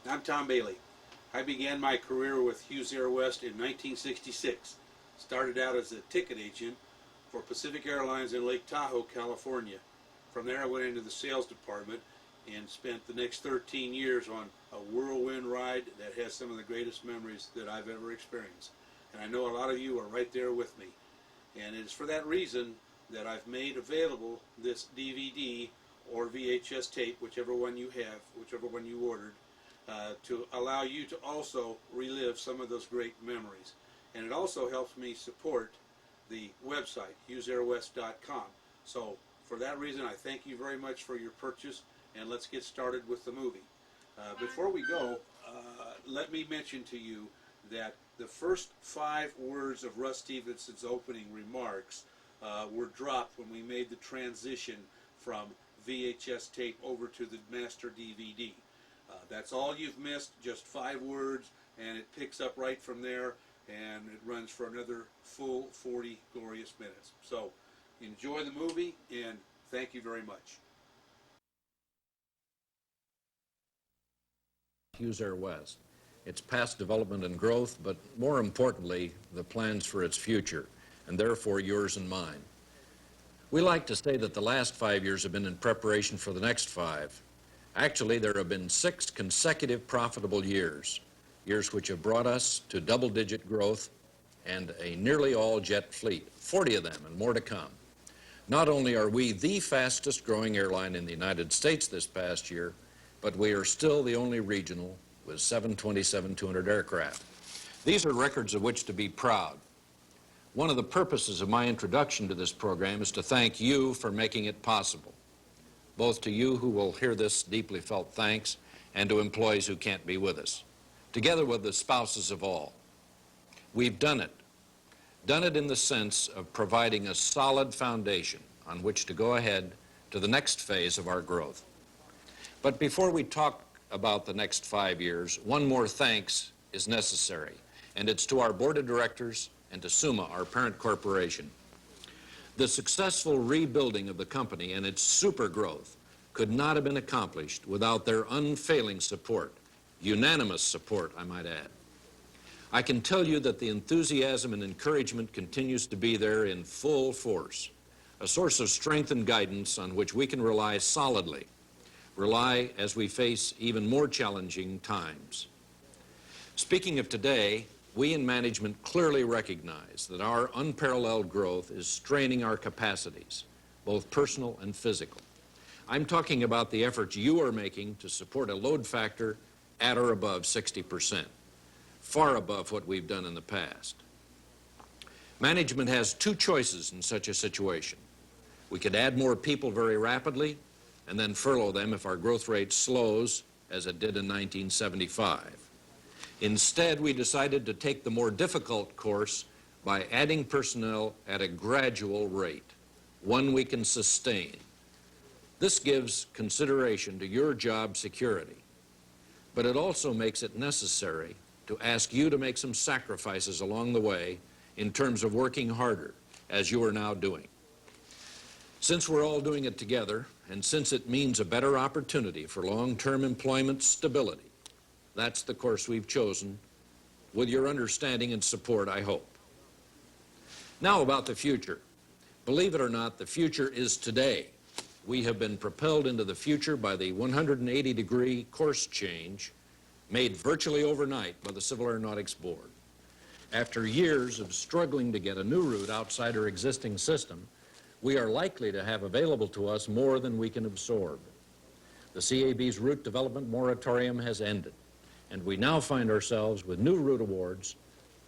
I'm Tom Bailey. I began my career with Hughes Airwest in 1966. Started out as a ticket agent for Pacific Airlines in Lake Tahoe, California. From there I went into the sales department and spent the next 13 years on a whirlwind ride that has some of the greatest memories that I've ever experienced. And I know a lot of you are right there with me. And it's for that reason that I've made available this DVD or VHS tape, whichever one you have, whichever one you ordered, to allow you to also relive some of those great memories. And it also helps me support the website, HughesAirwest.com. So for that reason, I thank you very much for your purchase, and let's get started with the movie. Before we go, let me mention to you that the first 5 words of Russ Stevenson's opening remarks were dropped when we made the transition from VHS tape over to the master DVD. That's all you've missed, just 5 words, and it picks up right from there, and it runs for another full 40 glorious minutes. So enjoy the movie, and thank you very much. Hughes Airwest, its past development and growth, but more importantly, the plans for its future, and therefore yours and mine. We like to say that the last 5 years have been in preparation for the next 5. Actually, there have been 6 consecutive profitable years which have brought us to double-digit growth and a nearly all-jet fleet, 40 of them and more to come. Not only are we the fastest-growing airline in the United States this past year, but we are still the only regional with 727-200 aircraft. These are records of which to be proud. One of the purposes of my introduction to this program is to thank you for making it possible, both to you who will hear this deeply felt thanks and to employees who can't be with us, together with the spouses of all. We've done it in the sense of providing a solid foundation on which to go ahead to the next phase of our growth. But before we talk about the next 5 years, one more thanks is necessary, and it's to our board of directors and to SUMA, our parent corporation. The successful rebuilding of the company and its super growth could not have been accomplished without their unfailing support, unanimous support, I might add. I can tell you that the enthusiasm and encouragement continues to be there in full force, a source of strength and guidance on which we can rely solidly, rely as we face even more challenging times. Speaking of today, we in management clearly recognize that our unparalleled growth is straining our capacities, both personal and physical. I'm talking about the efforts you are making to support a load factor at or above 60%, far above what we've done in the past. Management has 2 choices in such a situation. We could add more people very rapidly and then furlough them if our growth rate slows, as it did in 1975. Instead, we decided to take the more difficult course by adding personnel at a gradual rate, one we can sustain. This gives consideration to your job security, but it also makes it necessary to ask you to make some sacrifices along the way in terms of working harder, as you are now doing. Since we're all doing it together, and since it means a better opportunity for long-term employment stability, that's the course we've chosen, with your understanding and support, I hope. Now about the future. Believe it or not, the future is today. We have been propelled into the future by the 180-degree course change made virtually overnight by the Civil Aeronautics Board. After years of struggling to get a new route outside our existing system, we are likely to have available to us more than we can absorb. The CAB's route development moratorium has ended, and we now find ourselves with new route awards,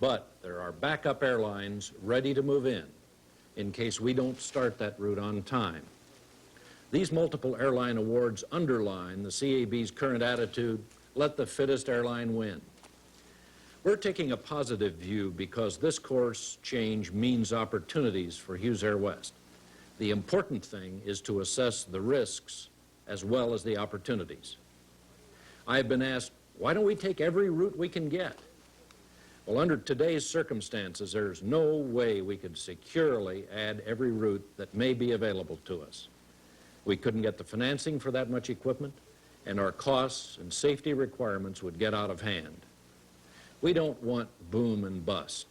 but there are backup airlines ready to move in case we don't start that route on time. These multiple airline awards underline the CAB's current attitude, let the fittest airline win. We're taking a positive view because this course change means opportunities for Hughes Airwest. The important thing is to assess the risks as well as the opportunities. I've been asked, why don't we take every route we can get? Well, under today's circumstances, there's no way we could securely add every route that may be available to us. We couldn't get the financing for that much equipment, and our costs and safety requirements would get out of hand. We don't want boom and bust.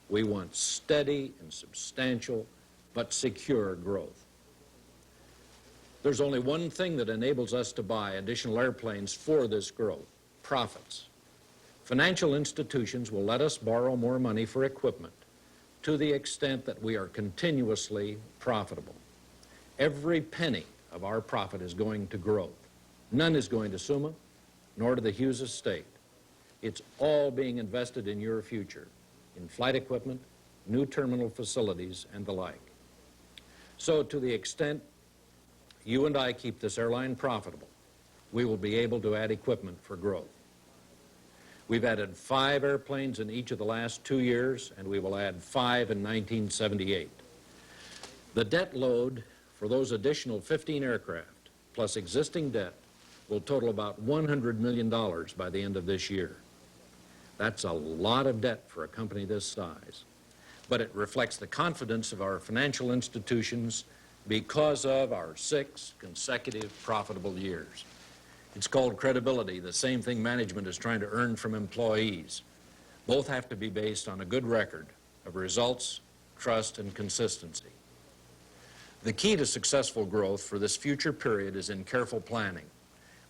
We want steady and substantial but secure growth. There's only one thing that enables us to buy additional airplanes for this growth: profits. Financial institutions will let us borrow more money for equipment to the extent that we are continuously profitable. Every penny of our profit is going to growth. None is going to SUMA, nor to the Hughes estate. It's all being invested in your future, in flight equipment, new terminal facilities, and the like. So to the extent you and I keep this airline profitable, we will be able to add equipment for growth. We've added 5 airplanes in each of the last 2 years, and we will add 5 in 1978. The debt load for those additional 15 aircraft, plus existing debt, will total about $100 million by the end of this year. That's a lot of debt for a company this size, but it reflects the confidence of our financial institutions because of our 6 consecutive profitable years. It's called credibility, the same thing management is trying to earn from employees. Both have to be based on a good record of results, trust, and consistency. The key to successful growth for this future period is in careful planning.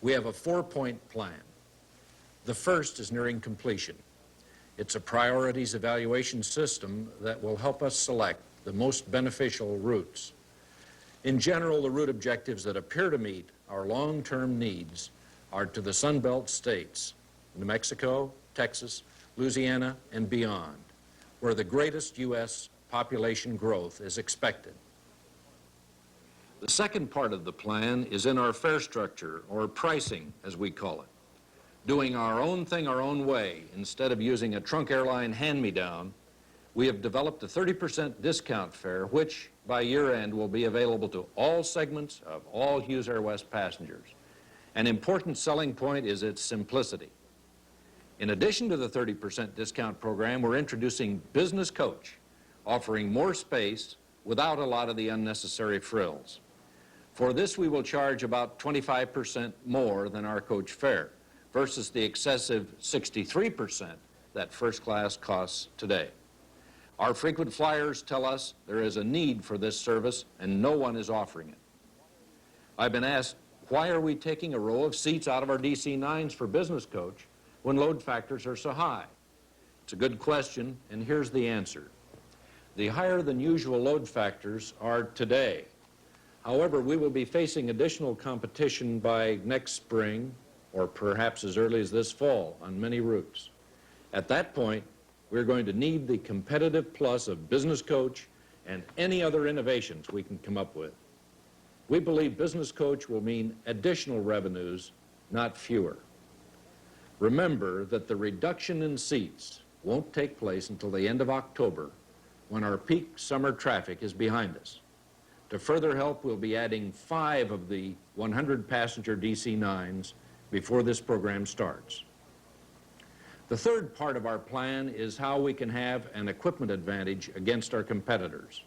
We have a 4-point plan. The first is nearing completion. It's a priorities evaluation system that will help us select the most beneficial routes. In general, the route objectives that appear to meet our long-term needs are to the Sun Belt states, New Mexico, Texas, Louisiana, and beyond, where the greatest U.S. population growth is expected. The second part of the plan is in our fare structure, or pricing, as we call it. Doing our own thing our own way, instead of using a trunk airline hand-me-down, we have developed a 30% discount fare, which by year-end will be available to all segments of all Hughes Airwest passengers. An important selling point is its simplicity. In addition to the 30% discount program, we're introducing Business Coach, offering more space without a lot of the unnecessary frills. For this, we will charge about 25% more than our coach fare versus the excessive 63% that first class costs today. Our frequent flyers tell us there is a need for this service and no one is offering it. I've been asked, why are we taking a row of seats out of our DC-9s for Business Coach when load factors are so high? It's a good question, and here's the answer. The higher than usual load factors are today. However, we will be facing additional competition by next spring, or perhaps as early as this fall, on many routes. At that point, we're going to need the competitive plus of Business Coach and any other innovations we can come up with. We believe Business Coach will mean additional revenues, not fewer. Remember that the reduction in seats won't take place until the end of October, when our peak summer traffic is behind us. To further help, we'll be adding 5 of the 100-passenger DC-9s before this program starts. The third part of our plan is how we can have an equipment advantage against our competitors.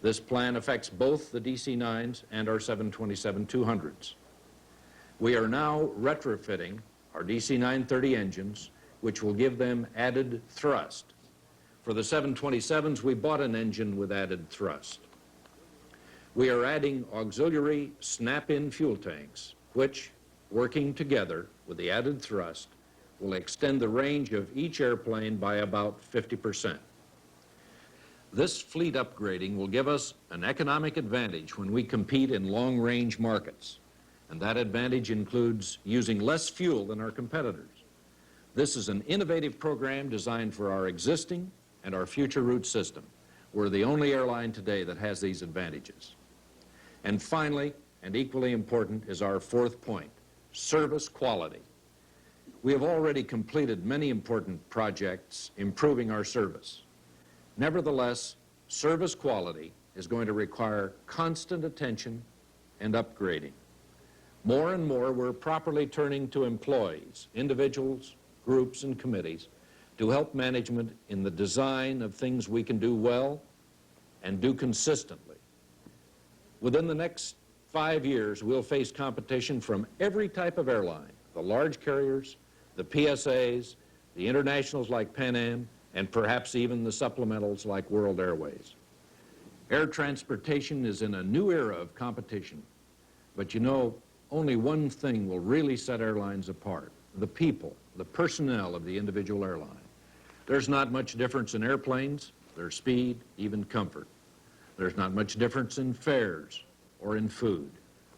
This plan affects both the DC-9s and our 727-200s. We are now retrofitting our DC-930 engines, which will give them added thrust. For the 727s, we bought an engine with added thrust. We are adding auxiliary snap-in fuel tanks, which, working together with the added thrust, will extend the range of each airplane by about 50%. This fleet upgrading will give us an economic advantage when we compete in long-range markets, and that advantage includes using less fuel than our competitors. This is an innovative program designed for our existing and our future route system. We're the only airline today that has these advantages. And finally, and equally important, is our fourth point, service quality. We have already completed many important projects improving our service. Nevertheless, service quality is going to require constant attention and upgrading. More and more, we're properly turning to employees, individuals, groups, and committees to help management in the design of things we can do well and do consistently. Within the next 5 years, we'll face competition from every type of airline, the large carriers, the PSAs, the internationals like Pan Am, and perhaps even the supplementals like World Airways. Air transportation is in a new era of competition. But you know, only one thing will really set airlines apart: the people, the personnel of the individual airline. There's not much difference in airplanes, their speed, even comfort. There's not much difference in fares or in food.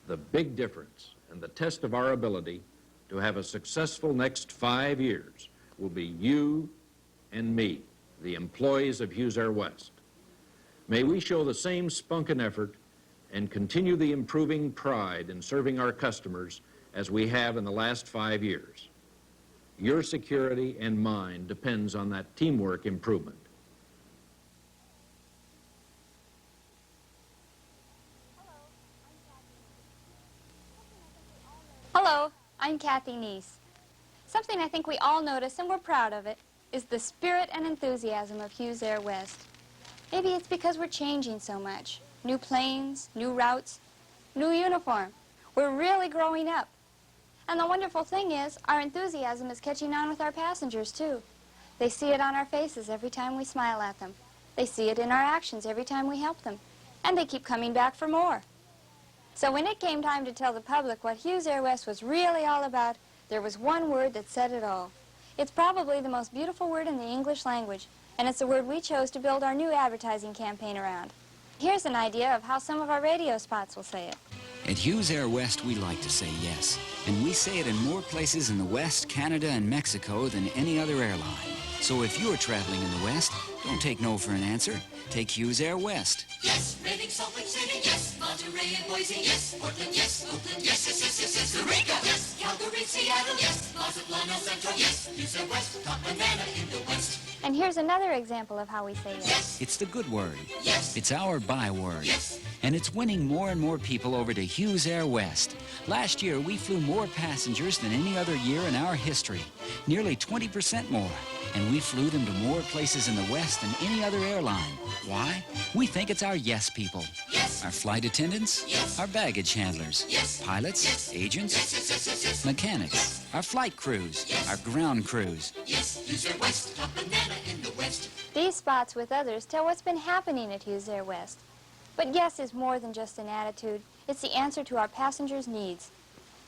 The big difference and the test of our ability to have a successful next 5 years will be you and me, the employees of Hughes Airwest. May we show the same spunk and effort and continue the improving pride in serving our customers as we have in the last 5 years. Your security and mine depends on that teamwork improvement. Hello, I'm Kathy Neese. Something I think we all notice, and we're proud of it, is the spirit and enthusiasm of Hughes Airwest. Maybe it's because we're changing so much. New planes, new routes, new uniform. We're really growing up. And the wonderful thing is, our enthusiasm is catching on with our passengers, too. They see it on our faces every time we smile at them. They see it in our actions every time we help them. And they keep coming back for more. So when it came time to tell the public what Hughes Airwest was really all about, there was one word that said it all. It's probably the most beautiful word in the English language, and it's the word we chose to build our new advertising campaign around. Here's an idea of how some of our radio spots will say it. At Hughes Airwest, we like to say yes. And we say it in more places in the West, Canada, and Mexico than any other airline. So if you're traveling in the West, don't take no for an answer. Take Hughes Airwest. Yes, Reading, Salt Lake City, yes, Monterey and Boise, yes, Portland, yes, Oakland, yes, yes, yes, yes, yes, Eureka, yes, Calgary, Seattle, yes, Mazatlan, El Centro, yes, Hughes Airwest, top banana in the West. And here's another example of how we say yes. Yes, It's the good word. yes, It's our byword. yes. And it's winning more and more people over to Hughes Airwest. Last year, we flew more passengers than any other year in our history. Nearly 20% more. And we flew them to more places in the West than any other airline. Why? We think it's our yes people. Yes. Our flight attendants. Yes. Our baggage handlers. Yes. Pilots. Yes. Agents. Yes, yes, yes, yes, yes. Mechanics. Our flight crews. Yes. Our ground crews. Yes, Hughes Airwest, top banana in the West. These spots with others tell what's been happening at Hughes Airwest. But yes is more than just an attitude. It's the answer to our passengers' needs.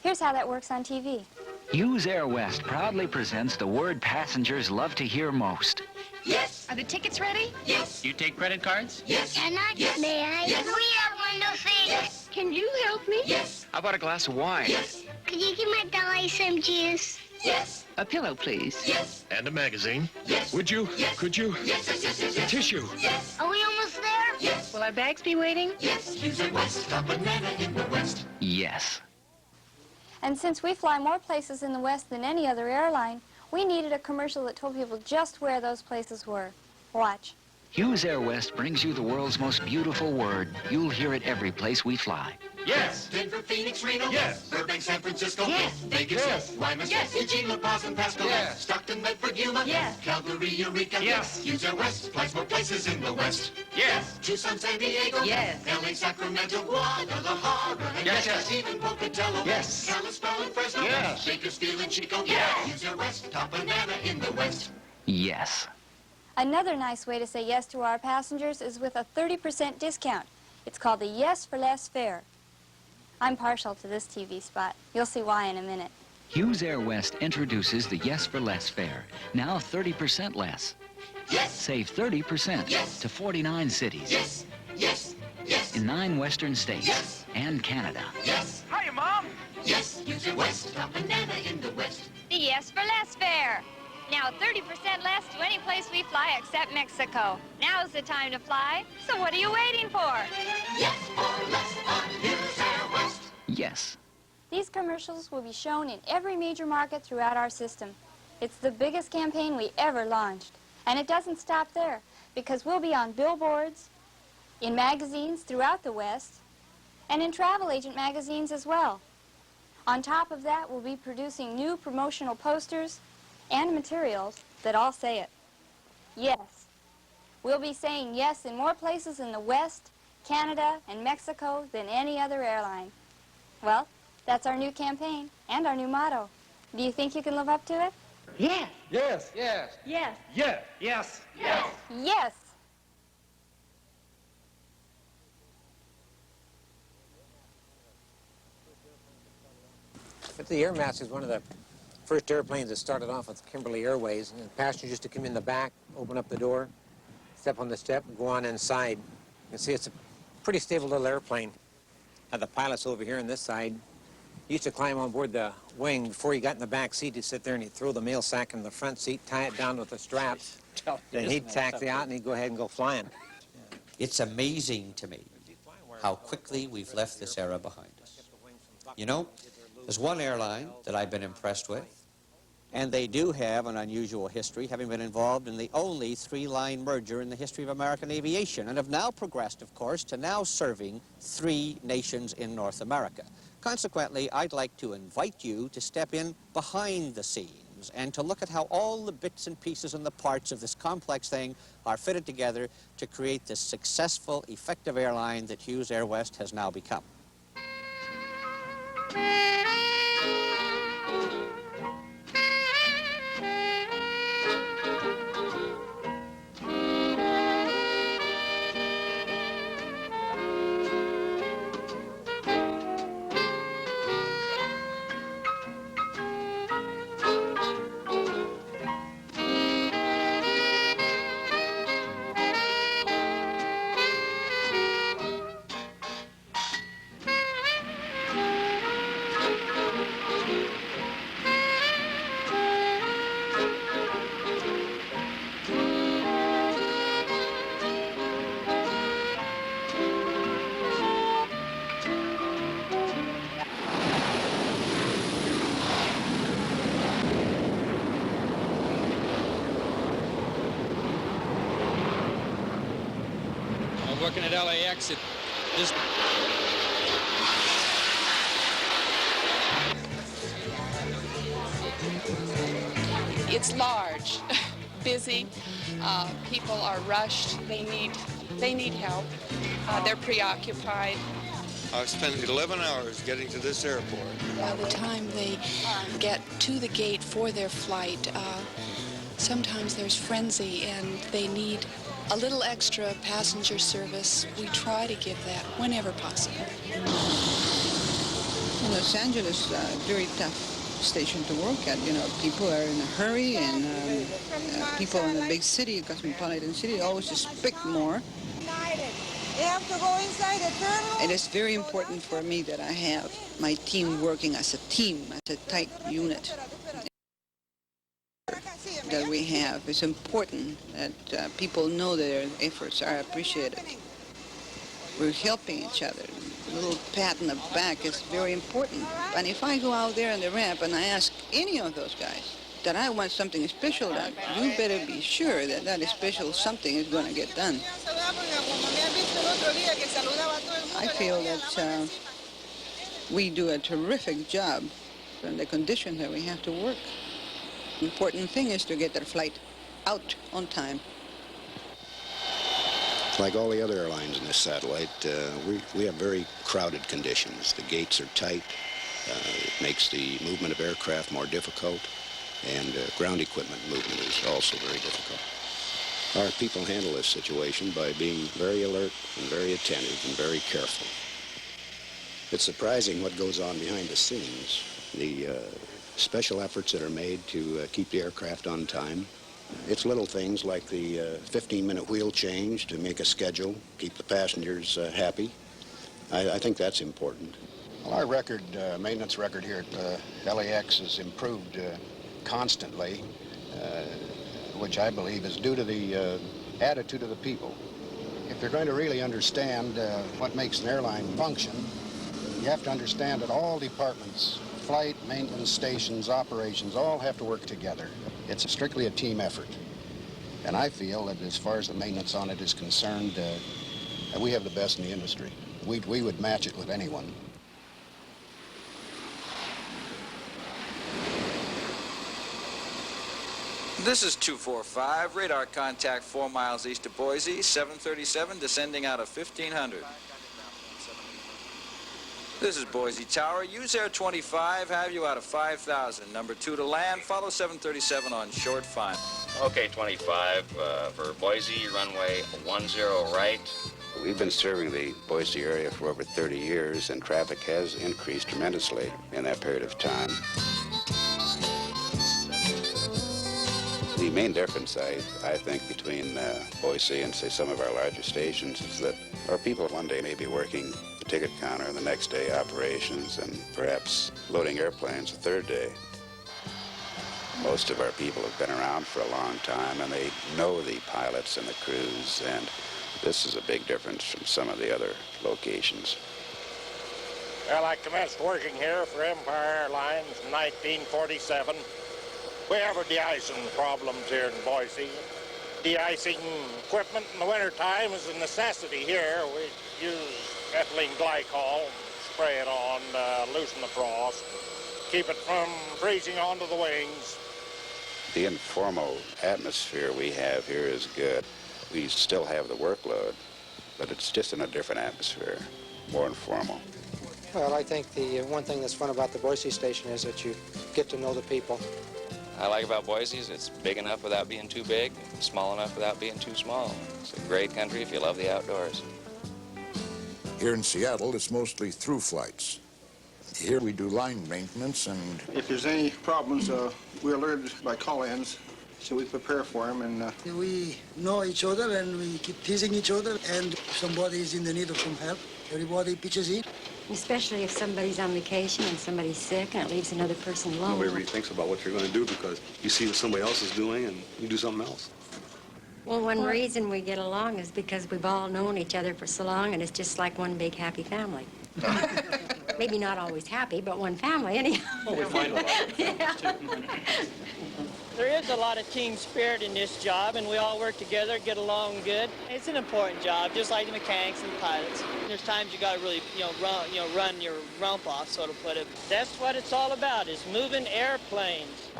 Here's how that works on TV. Hughes Airwest proudly presents the word passengers love to hear most. Yes, Are the tickets ready? yes, You take credit cards? yes. Can I? Yes. May I? Yes. We have one of these. Yes. Can you help me? Yes, How about a glass of wine? yes, Could you give my dolly some juice? yes, A pillow, please. yes, And a magazine? yes. Would you? Yes. Could you? Yes, yes, yes, yes, yes. Tissue? Yes, Are we almost there? yes, Will our bags be waiting? yes. Hughes Airwest, top banana in the West. Yes. And since we fly more places in the West than any other airline, we needed a commercial that told people just where those places were. Watch. Hughes Airwest brings you the world's most beautiful word. You'll hear it every place we fly. Yes. Denver, Phoenix, Reno. Yes. Burbank, San Francisco. Yes. Vegas. Yes. Lima. Yes. Eugene, La Paz, and Pasco. Yes. Stockton, Medford, Yuma. Yes. Calgary, Eureka. Yes. Hughes Airwest flies more places in the West. Yes. Tucson, San Diego. Yes. LA, Sacramento, Guadalajara. And Yes, yes. Even Pocatello. Yes. Kalispell and Fresno. Yes. Bakersfield and Chico. Yes. Hughes Airwest, top banana in the West. Yes. Another nice way to say yes to our passengers is with a 30% discount. It's called the Yes for Less fare. I'm partial to this TV spot. You'll see why in a minute. Hughes Airwest introduces the Yes for Less fare. Now 30% less. Yes. Save 30% Yes. to 49 cities Yes. Yes. Yes. in 9 western states Yes. and Canada. Yes. Hiya, Mom. Yes. Hughes Airwest, top banana in the West. The Yes for Less fare. Now 30% less to any place we fly except Mexico. Now's the time to fly, so what are you waiting for? Yes or less on Hughes Airwest. Yes. These commercials will be shown in every major market throughout our system. It's the biggest campaign we ever launched. And it doesn't stop there, because we'll be on billboards, in magazines throughout the West, and in travel agent magazines as well. On top of that, we'll be producing new promotional posters and materials that all say it. Yes. We'll be saying yes in more places in the West Canada, and Mexico than any other airline. Well, that's our new campaign and our new motto. Do you think you can live up to it? Yes. Yes. Yes. Yes. Yes. Yes! But the Air Mass is one of the first airplanes that started off with Kimberly Airways, and passengers used to come in the back, open up the door, step on the step, and go on inside. You can see it's a pretty stable little airplane. The pilots over here on this side used to climb on board the wing. Before he got in the back seat, he'd sit there and he'd throw the mail sack in the front seat, tie it down with the straps. Then he'd taxi out and he'd go ahead and go flying. It's amazing to me how quickly we've left this era behind us. You know, there's one airline that I've been impressed with, and they do have an unusual history, having been involved in the only three-line merger in the history of American aviation, and have now progressed, of course, to now serving 3 nations in North America. Consequently, I'd like to invite you to step in behind the scenes and to look at how all the bits and pieces and the parts of this complex thing are fitted together to create this successful, effective airline that Hughes Airwest has now become. Working at LAX, It's large, busy. People are rushed. They need help. They're preoccupied. I've spent 11 hours getting to this airport. By the time they get to the gate for their flight, sometimes there's frenzy and they need a little extra passenger service. We try to give that whenever possible. Los Angeles, very tough station to work at. You know, people are in a hurry, and people in a big city, cosmopolitan city, always expect more. They have to go inside the terminal. It is very important for me that I have my team working as a team, as a tight unit that we have. It's important that people know their efforts are appreciated. We're helping each other. A little pat in the back is very important. And if I go out there on the ramp and I ask any of those guys that I want something special done, you better be sure that that special something is going to get done. I feel that we do a terrific job in the conditions that we have to work. The important thing is to get that flight out on time. Like all the other airlines in this satellite, we have very crowded conditions. The gates are tight. It makes the movement of aircraft more difficult, and ground equipment movement is also very difficult. Our people handle this situation by being very alert and very attentive and very careful. It's surprising what goes on behind the scenes. The special efforts that are made to keep the aircraft on time. It's little things like the 15-minute wheel change to make a schedule, keep the passengers happy. I think that's important. Well, our record, maintenance record here at LAX has improved constantly, which I believe is due to the attitude of the people. If they're going to really understand what makes an airline function, you have to understand that all departments, flight, maintenance, stations, operations, all have to work together. It's strictly a team effort. And I feel that as far as the maintenance on it is concerned, we have the best in the industry. We would match it with anyone. This is 245, radar contact 4 miles east of Boise, 737 descending out of 1500. This is Boise Tower, Hughes Air 25, have you out of 5,000. Number 2 to land, follow 737 on short final. Okay, 25, for Boise, runway 10 right. We've been serving the Boise area for over 30 years, and traffic has increased tremendously in that period of time. The main difference, I think, between Boise and, say, some of our larger stations is that our people one day may be working the ticket counter, and the next day operations, and perhaps loading airplanes the third day. Most of our people have been around for a long time, and they know the pilots and the crews, and this is a big difference from some of the other locations. Well, I commenced working here for Empire Airlines in 1947. We have a de-icing problems here in Boise. De-icing equipment in the wintertime is a necessity here. We use ethylene glycol, spray it on, loosen the frost, keep it from freezing onto the wings. The informal atmosphere we have here is good. We still have the workload, but it's just in a different atmosphere, more informal. Well, I think the one thing that's fun about the Boise station is that you get to know the people. I like about Boise is it's big enough without being too big, small enough without being too small. It's a great country if you love the outdoors. Here in Seattle, it's mostly through flights. Here we do line maintenance, and If there's any problems, we're alerted by call-ins, so we prepare for them. And we know each other and we keep teasing each other, and if somebody is in the need of some help, everybody pitches in. Especially if somebody's on vacation and somebody's sick and it leaves another person alone. Nobody really thinks about what you're going to do because you see what somebody else is doing and you do something else. Well, one reason we get along is because we've all known each other for so long and it's just like one big happy family. Maybe not always happy, but one family anyhow. Well, we find a lot of families, too. There is a lot of team spirit in this job, and we all work together, get along good. It's an important job, just like the mechanics and the pilots. There's times you got to really, run your rump off, so to put it. That's what it's all about, is moving airplanes.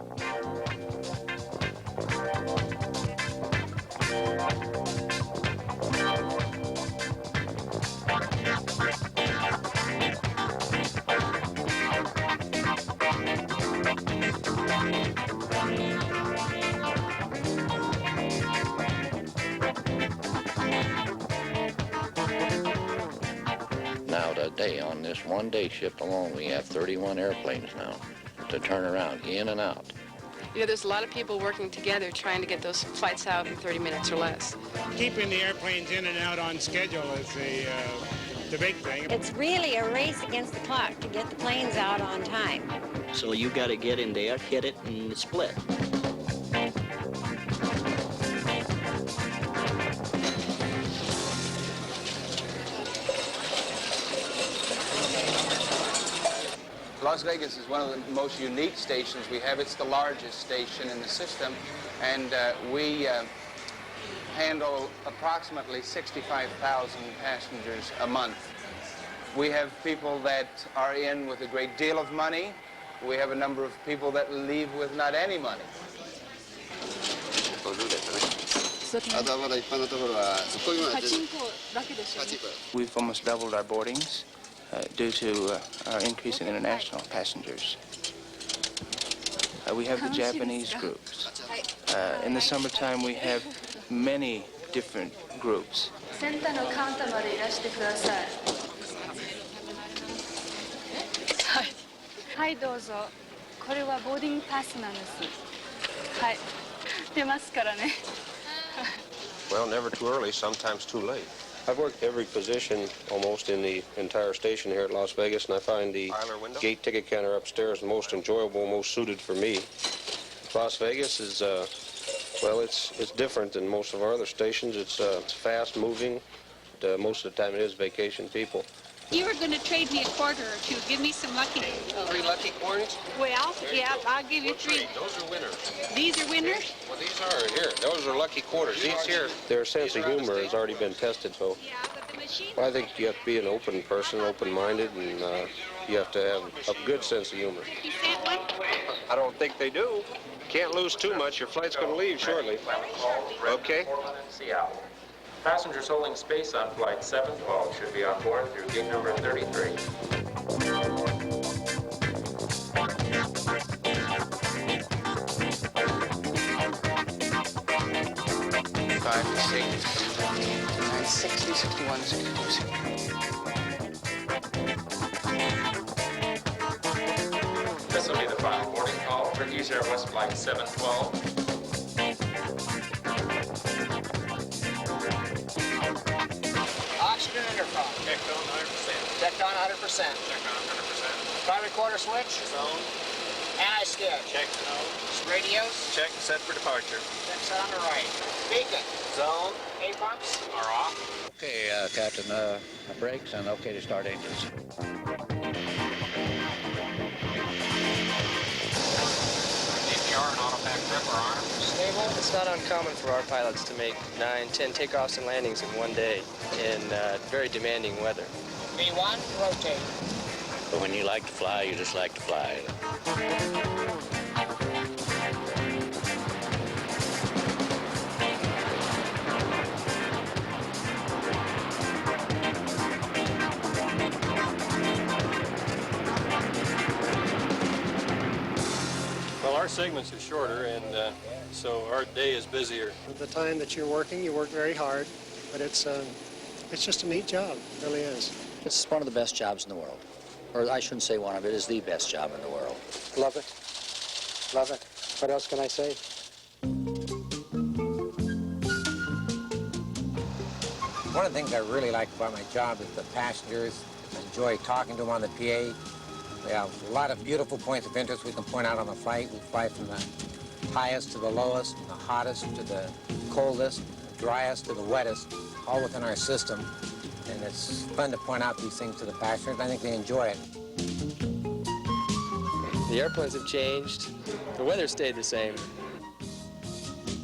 Now today, on this one-day shift alone, we have 31 airplanes now to turn around, in and out. You know, there's a lot of people working together trying to get those flights out in 30 minutes or less. Keeping the airplanes in and out on schedule is the big thing. It's really a race against the clock to get the planes out on time. So you got to get in there, hit it, and split. Las Vegas is one of the most unique stations we have. It's the largest station in the system, and we handle approximately 65,000 passengers a month. We have people that are in with a great deal of money. We have a number of people that leave with not any money. We've almost doubled our boardings due to our increase in international passengers. We have the Japanese groups. In the summertime, we have many different groups. センターのカウンターまでいらしてください。はい。はいどうぞ。これはボーディングパスなんです。はい。出ますからね。Well, never too early, sometimes too late. I've worked every position almost in the entire station here at Las Vegas, and I find the gate ticket counter upstairs the most enjoyable, most suited for me. Las Vegas is, well, it's different than most of our other stations. It's fast moving. Most of the time it is vacation people. You were going to trade me a quarter or two. Give me some lucky. 3 lucky coins? Well, yeah, I'll give you 3. Those are winners. These are winners? Well, these are here. Those are lucky quarters. These here, their sense of humor has already been tested, so well, I think you have to be an open person, open-minded, and you have to have a good sense of humor. 50-cent one? I don't think they do. Can't lose too much. Your flight's going to leave shortly. Okay. Seattle. Passengers holding space on flight 712 should be on board through gate number 33. 5 to 6, 9, 60, 61, 62. This will be the final boarding call for Hughes Airwest flight 712. Oxygen intercom. Checked on 100%. Checked on 100%. Checked on 100%. Flight recorder switch. Zone. Anti-skid. Check the nose. Radios. Check set for departure. Check set on the right. Beacon. Zone. A-pumps. Are off. Okay, Captain, brakes and okay to start engines. APR and autopack grip are on. Stable. It's not uncommon for our pilots to make 9, 10 takeoffs and landings in one day in very demanding weather. V1, rotate. But when you like to fly, you just like to fly. Well, our segments are shorter, and so our day is busier. The time that you're working, you work very hard, but it's just a neat job. It really is. It's one of the best jobs in the world. Or I shouldn't say one of it, is the best job in the world. Love it. Love it. What else can I say? One of the things I really like about my job is the passengers. I enjoy talking to them on the PA. We have a lot of beautiful points of interest we can point out on the flight. We fly from the highest to the lowest, the hottest to the coldest, the driest to the wettest, all within our system. And it's fun to point out these things to the passengers. I think they enjoy it. The airplanes have changed. The weather stayed the same.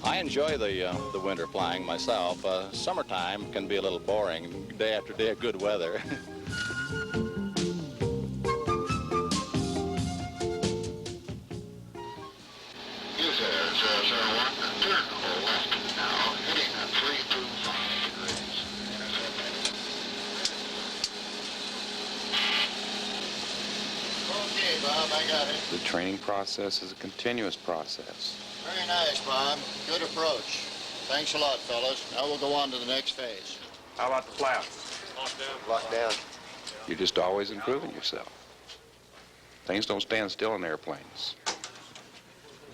I enjoy the winter flying myself. Summertime can be a little boring, day after day of good weather. The training process is a continuous process. Very nice, Bob. Good approach. Thanks a lot, fellas. Now we'll go on to the next phase. How about the flaps? Lock down. You're just always improving yourself. Things don't stand still in airplanes.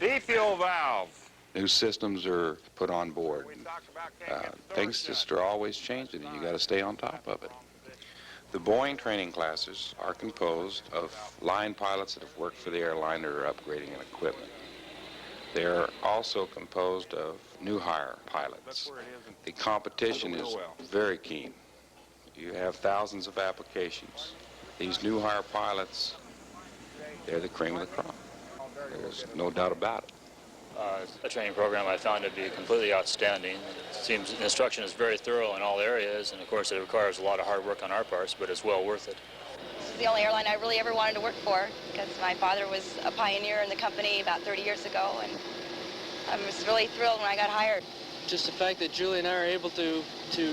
Defuel valve. New systems are put on board. Things just are always changing, and you got to stay on top of it. The Boeing training classes are composed of line pilots that have worked for the airline or are upgrading in equipment. They're also composed of new hire pilots. The competition is very keen. You have thousands of applications. These new hire pilots, they're the cream of the crop. There's no doubt about it. A training program I found to be completely outstanding. It seems the instruction is very thorough in all areas, and of course it requires a lot of hard work on our parts, but it's well worth it. This is the only airline I really ever wanted to work for, because my father was a pioneer in the company about 30 years ago, and I was really thrilled when I got hired. Just the fact that Julie and I are able to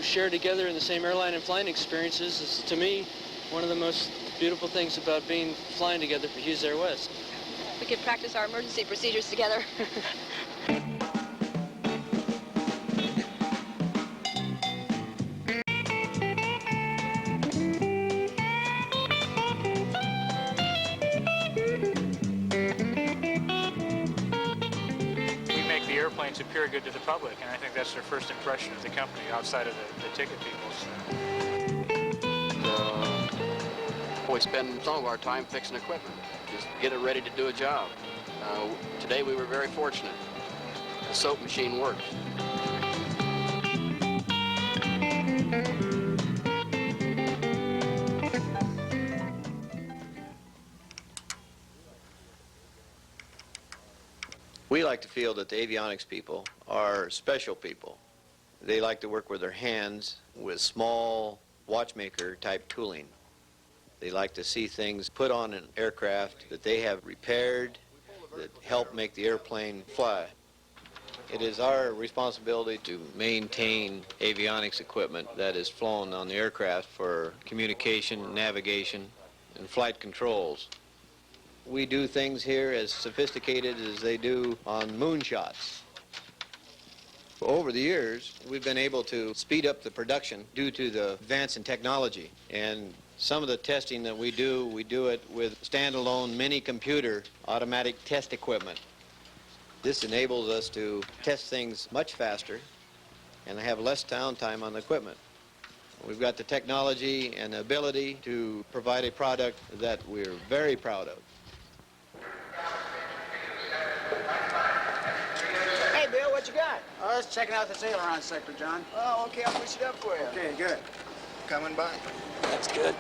share together in the same airline and flying experiences is, to me, one of the most beautiful things about flying together for Hughes Airwest. We could practice our emergency procedures together. We make the airplanes appear good to the public, and I think that's their first impression of the company outside of the ticket people. We spend some of our time fixing equipment, just get it ready to do a job. Today we were very fortunate. The soap machine worked. We like to feel that the avionics people are special people. They like to work with their hands with small watchmaker type tooling. They like to see things put on an aircraft that they have repaired that help make the airplane fly. It is our responsibility to maintain avionics equipment that is flown on the aircraft for communication, navigation, and flight controls. We do things here as sophisticated as they do on moonshots. Over the years, we've been able to speed up the production due to the advance in technology. And some of the testing that we do it with standalone mini-computer automatic test equipment. This enables us to test things much faster and have less downtime on the equipment. We've got the technology and the ability to provide a product that we're very proud of. Hey, Bill, what you got? I was checking out this aileron sector, John. Oh, okay, I'll push it up for you. Okay, good. Coming by. That's good.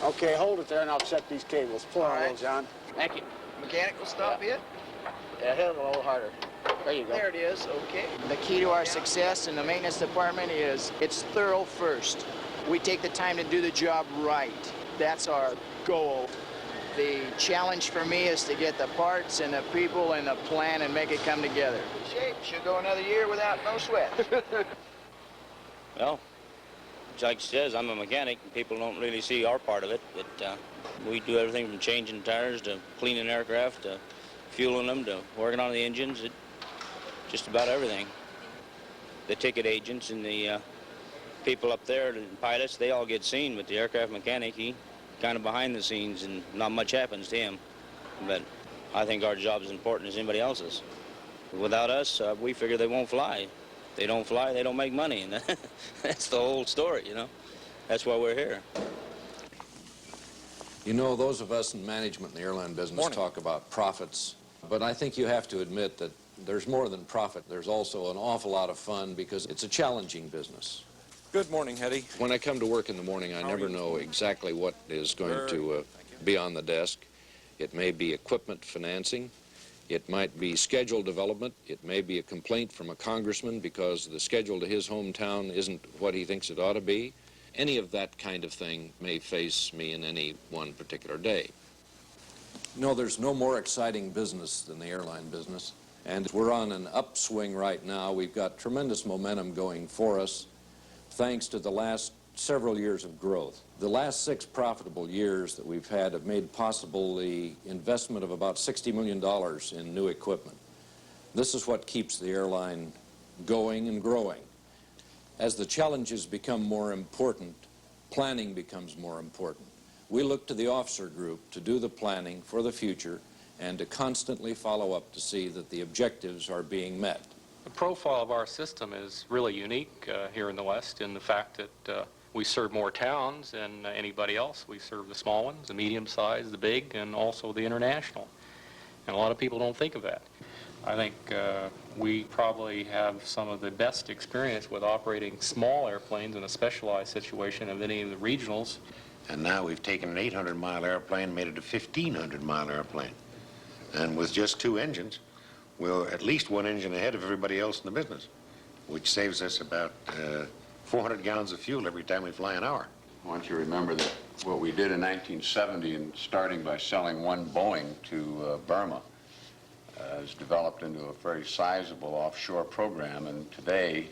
Okay, hold it there and I'll check these cables. Pull on a little, John. Thank you. Mechanic will stop it. Yeah, hit it a little harder. There you go. There it is, okay. The key to our success in the maintenance department is it's thorough first. We take the time to do the job right. That's our goal. The challenge for me is to get the parts and the people and the plan and make it come together. Shape should go another year without no sweat. Well, like she says, I'm a mechanic, and people don't really see our part of it, but we do everything from changing tires to cleaning aircraft to fueling them to working on the engines, just about everything. The ticket agents and the people up there, the pilots, they all get seen, but the aircraft mechanic, he kind of behind the scenes and not much happens to him. But I think our job is as important as anybody else's. Without us, we figure they won't fly. They don't fly, they don't make money, and that's the whole story, you know. That's why we're here. You know, those of us in management in the airline business talk about profits, but I think you have to admit that there's more than profit. There's also an awful lot of fun because it's a challenging business. Good morning, Hetty. When I come to work in the morning, I never know exactly what is going to be on the desk. It may be equipment financing. It might be schedule development. It may be a complaint from a congressman because the schedule to his hometown isn't what he thinks it ought to be. Any of that kind of thing may face me in any one particular day. No, there's no more exciting business than the airline business. And we're on an upswing right now. We've got tremendous momentum going for us thanks to the last several years of growth. The last 6 profitable years that we've had have made possible the investment of about $60 million in new equipment. This is what keeps the airline going and growing. As the challenges become more important, planning becomes more important. We look to the officer group to do the planning for the future and to constantly follow up to see that the objectives are being met. The profile of our system is really unique here in the West in the fact that we serve more towns than anybody else. We serve the small ones, the medium-sized, the big, and also the international. And a lot of people don't think of that. I think we probably have some of the best experience with operating small airplanes in a specialized situation of any of the regionals. And now we've taken an 800-mile airplane and made it a 1,500-mile airplane. And with just 2 engines, we're at least 1 engine ahead of everybody else in the business, which saves us about 400 gallons of fuel every time we fly an hour. I want you to remember that what we did in 1970 and starting by selling 1 Boeing to Burma has developed into a very sizable offshore program, and today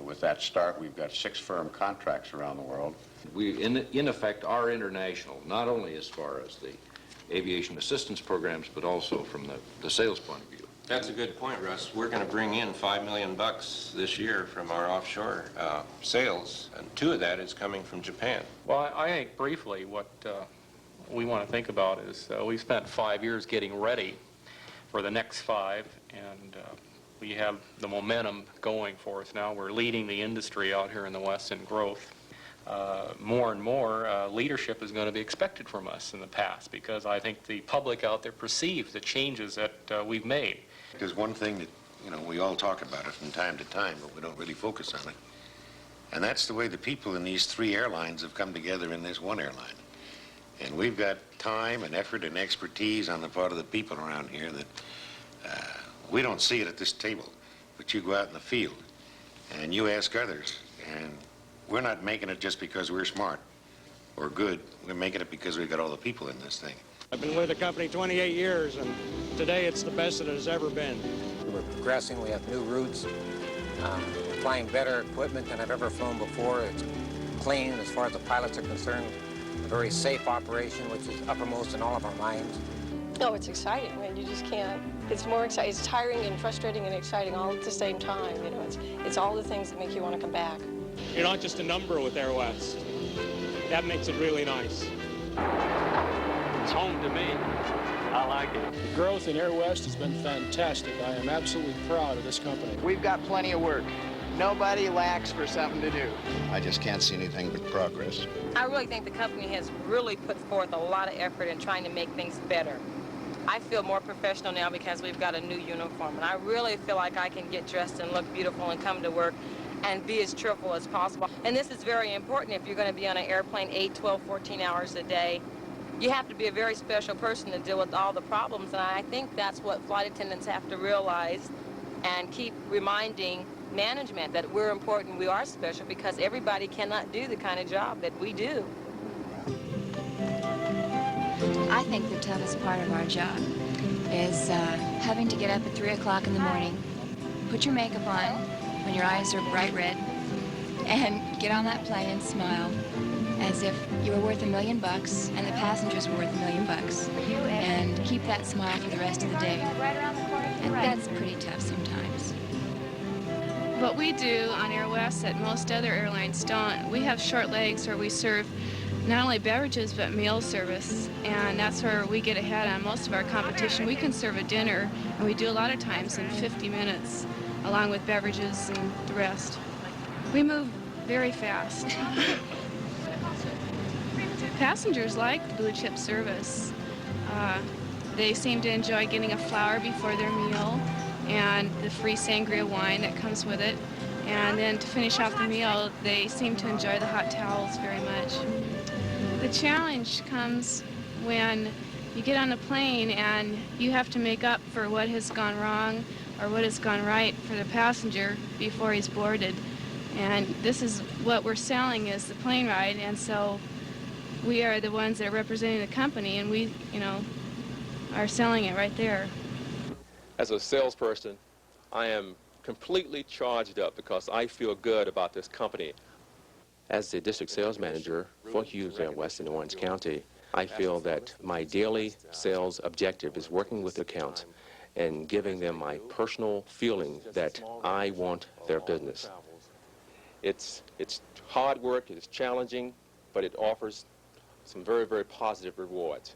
with that start we've got 6 firm contracts around the world. We in effect are international, not only as far as the aviation assistance programs but also from the sales point of view. That's a good point, Russ. We're going to bring in $5 million this year from our offshore sales, and 2 of that is coming from Japan. Well, I think briefly what we want to think about is we've spent 5 years getting ready for the next 5, and we have the momentum going for us now. We're leading the industry out here in the West in growth. More and more leadership is going to be expected from us in the past because I think the public out there perceives the changes that we've made. There's one thing that, you know, we all talk about it from time to time, but we don't really focus on it. And that's the way the people in these 3 airlines have come together in this 1 airline. And we've got time and effort and expertise on the part of the people around here that we don't see it at this table. But you go out in the field and you ask others, and we're not making it just because we're smart or good. We're making it because we've got all the people in this thing. I've been with the company 28 years, and today it's the best it has ever been. We're progressing. We have new routes. We're flying better equipment than I've ever flown before. It's clean as far as the pilots are concerned. A very safe operation, which is uppermost in all of our minds. No, it's exciting, man. You just can't. It's more exciting. It's tiring and frustrating and exciting all at the same time. You know, it's all the things that make you want to come back. You're not just a number with Airwest. That makes it really nice. It's home to me. I like it. The growth in Airwest has been fantastic. I am absolutely proud of this company. We've got plenty of work. Nobody lacks for something to do. I just can't see anything but progress. I really think the company has really put forth a lot of effort in trying to make things better. I feel more professional now because we've got a new uniform, and I really feel like I can get dressed and look beautiful and come to work and be as cheerful as possible. And this is very important if you're going to be on an airplane 8, 12, 14 hours a day. You have to be a very special person to deal with all the problems, and I think that's what flight attendants have to realize and keep reminding management that we're important, we are special, because everybody cannot do the kind of job that we do. I think the toughest part of our job is having to get up at 3 o'clock in the morning, put your makeup on when your eyes are bright red, and get on that plane and smile as if you were worth $1 million and the passengers were worth $1 million, and keep that smile for the rest of the day. And that's pretty tough sometimes. What we do on Airwest that most other airlines don't, we have short legs where we serve not only beverages but meal service, and that's where we get ahead on most of our competition. We can serve a dinner, and we do a lot of times in 50 minutes, along with beverages and the rest. We move very fast. Passengers like the blue chip service. They seem to enjoy getting a flower before their meal and the free sangria wine that comes with it. And then to finish off the meal, they seem to enjoy the hot towels very much. The challenge comes when you get on a plane and you have to make up for what has gone wrong or what has gone right for the passenger before he's boarded. And this is what we're selling, is the plane ride, and so we are the ones that are representing the company, and we, are selling it right there. As a salesperson, I am completely charged up because I feel good about this company. As the district sales manager for Hughes Airwest in Orange County, I feel that my daily sales objective is working with the accounts and giving them my personal feeling that I want their business. It's hard work, it's challenging, but it offers some very, very positive rewards.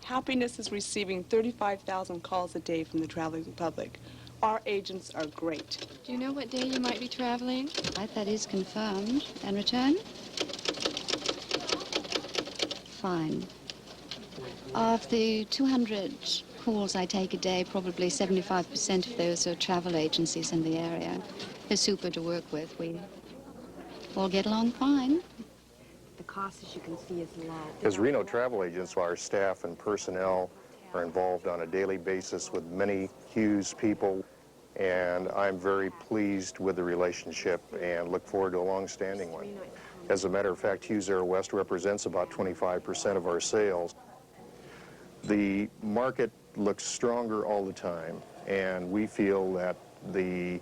Happiness is receiving 35,000 calls a day from the traveling public. Our agents are great. Do you know what day you might be traveling? Flight that is confirmed. And return? Fine. Of the 200 calls I take a day, probably 75% of those are travel agencies in the area. They're super to work with. We all get along fine. The cost, as you can see, is low. As Reno travel agents, our staff and personnel are involved on a daily basis with many Hughes people, and I'm very pleased with the relationship and look forward to a long-standing one. As a matter of fact, Hughes Airwest represents about 25% of our sales. The market looks stronger all the time, and we feel that the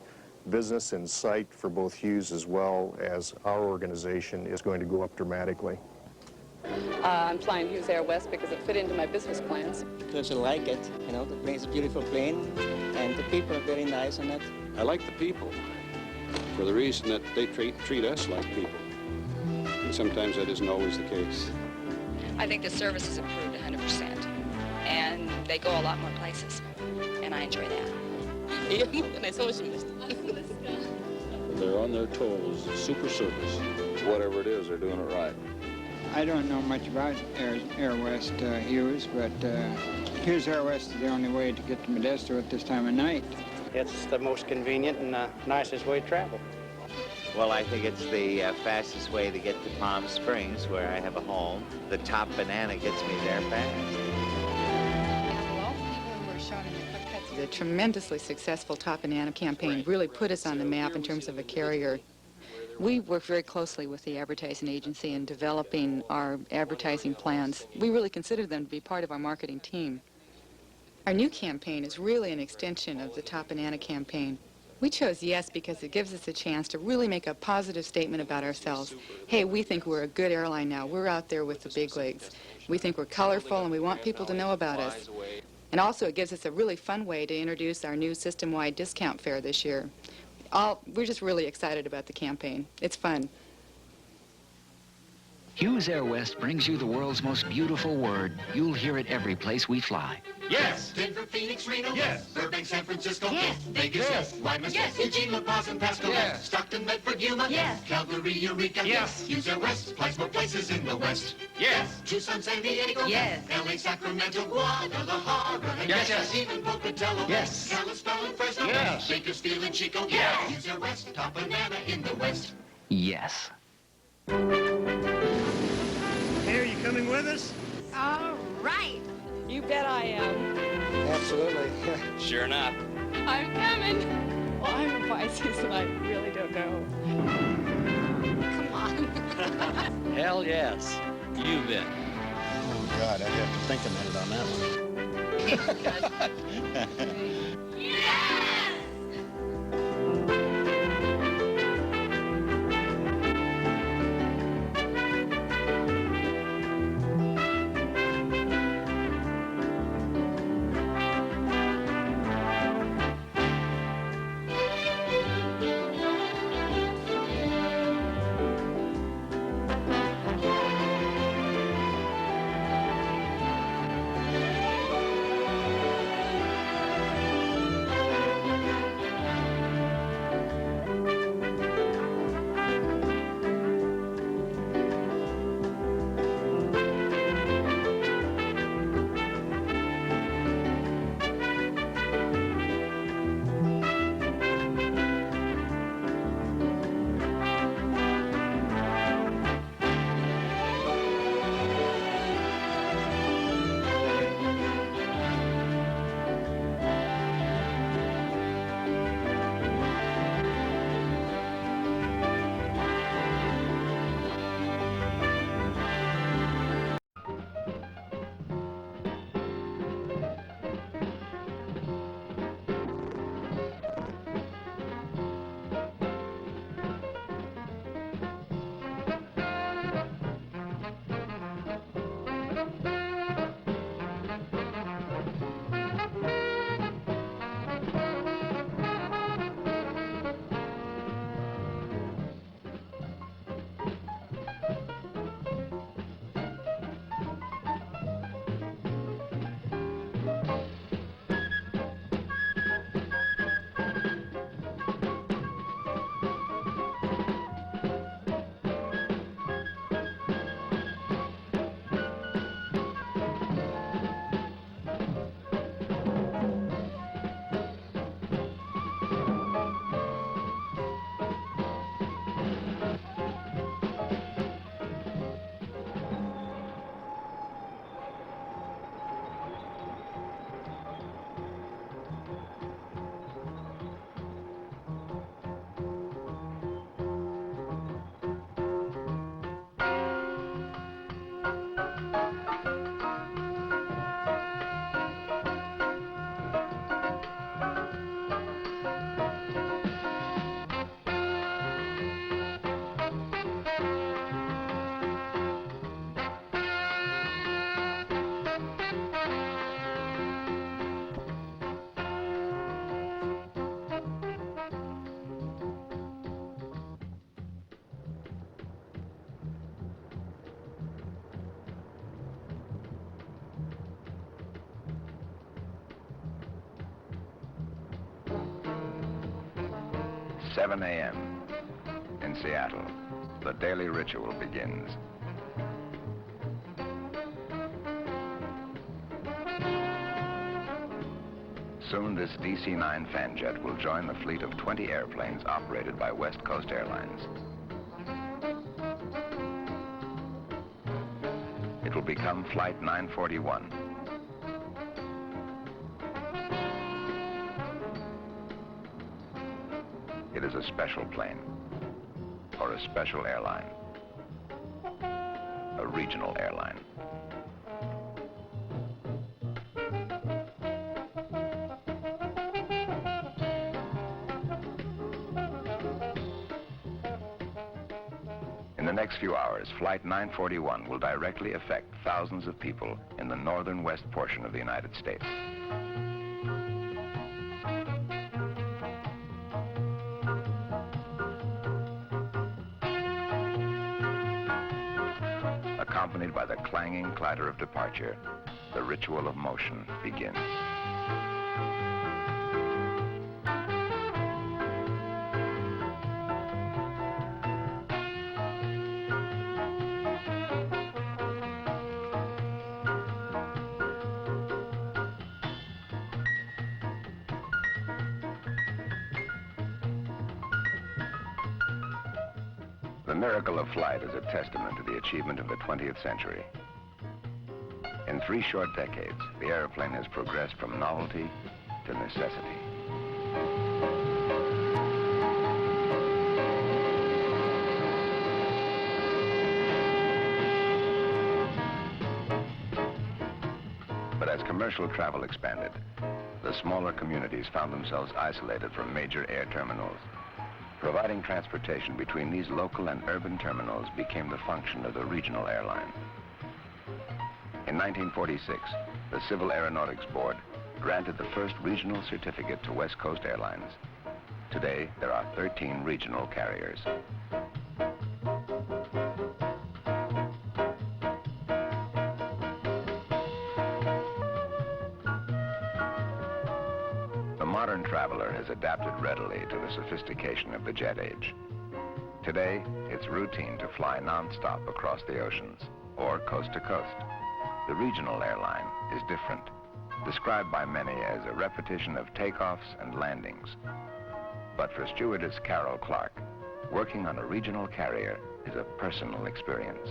business in sight for both Hughes as well as our organization is going to go up dramatically. I'm flying Hughes Airwest because it fit into my business plans. Because I like it, the plane's a beautiful plane, and the people are very nice on it. I like the people for the reason that they treat us like people. And sometimes that isn't always the case. I think the service has improved 100%, and they go a lot more places, and I enjoy that. They're on their toes, super service. Whatever it is, they're doing it right. I don't know much about Airwest Hughes, but Hughes Airwest is the only way to get to Modesto at this time of night. It's the most convenient and nicest way to travel. Well, I think it's the fastest way to get to Palm Springs, where I have a home. The top banana gets me there fast. The tremendously successful Top Banana campaign really put us on the map in terms of a carrier. We work very closely with the advertising agency in developing our advertising plans. We really consider them to be part of our marketing team. Our new campaign is really an extension of the Top Banana campaign. We chose Yes because it gives us a chance to really make a positive statement about ourselves. Hey, we think we're a good airline now. We're out there with the big leagues. We think we're colorful and we want people to know about us. And also it gives us a really fun way to introduce our new system-wide discount fare this year. We're just really excited about the campaign. It's fun. Hughes Airwest brings you the world's most beautiful word. You'll hear it every place we fly. Yes. Denver, Phoenix, Reno. Yes. Burbank, San Francisco. Yes. Vegas. Yes. Guaymas. Yes. Eugene, La Paz, and Pasco. Yes. Stockton, Medford, Yuma. Yes. Calgary, Eureka. Yes. Hughes Airwest flies more places in the West. Yes. Tucson, San Diego. Yes. LA, Sacramento, Guadalajara. And Yes. Even Pocatello. Yes. Kalispell and Fresno. Yes. Bakersfield and Chico. Yes. Hughes Airwest, Top Banana in the West. Yes. Hey, are you coming with us? All right. You bet I am. Absolutely. Sure enough. I'm coming. Well, I'm a Pisces and I really don't know. Come on. Hell yes. You bet. Oh, God, I'd have to think a minute on that one. "7 a.m. in Seattle. The daily ritual begins. Soon this DC-9 Fanjet will join the fleet of 20 airplanes operated by West Coast Airlines. It will become Flight 941. It is a special plane for a special airline, a regional airline. In the next few hours, Flight 941 will directly affect thousands of people in the northern west portion of the United States. Accompanied by the clanging clatter of departure, the ritual of motion begins. The miracle of flight is a testament to the achievement of the 20th century. In 3 short decades, the airplane has progressed from novelty to necessity. But as commercial travel expanded, the smaller communities found themselves isolated from major air terminals. Providing transportation between these local and urban terminals became the function of the regional airline. In 1946, the Civil Aeronautics Board granted the first regional certificate to West Coast Airlines. Today, there are 13 regional carriers. The modern traveler has adapted readily to the sophistication of the jet age. Today, it's routine to fly non-stop across the oceans or coast to coast. The regional airline is different, described by many as a repetition of takeoffs and landings. But for stewardess Carol Clark, working on a regional carrier is a personal experience.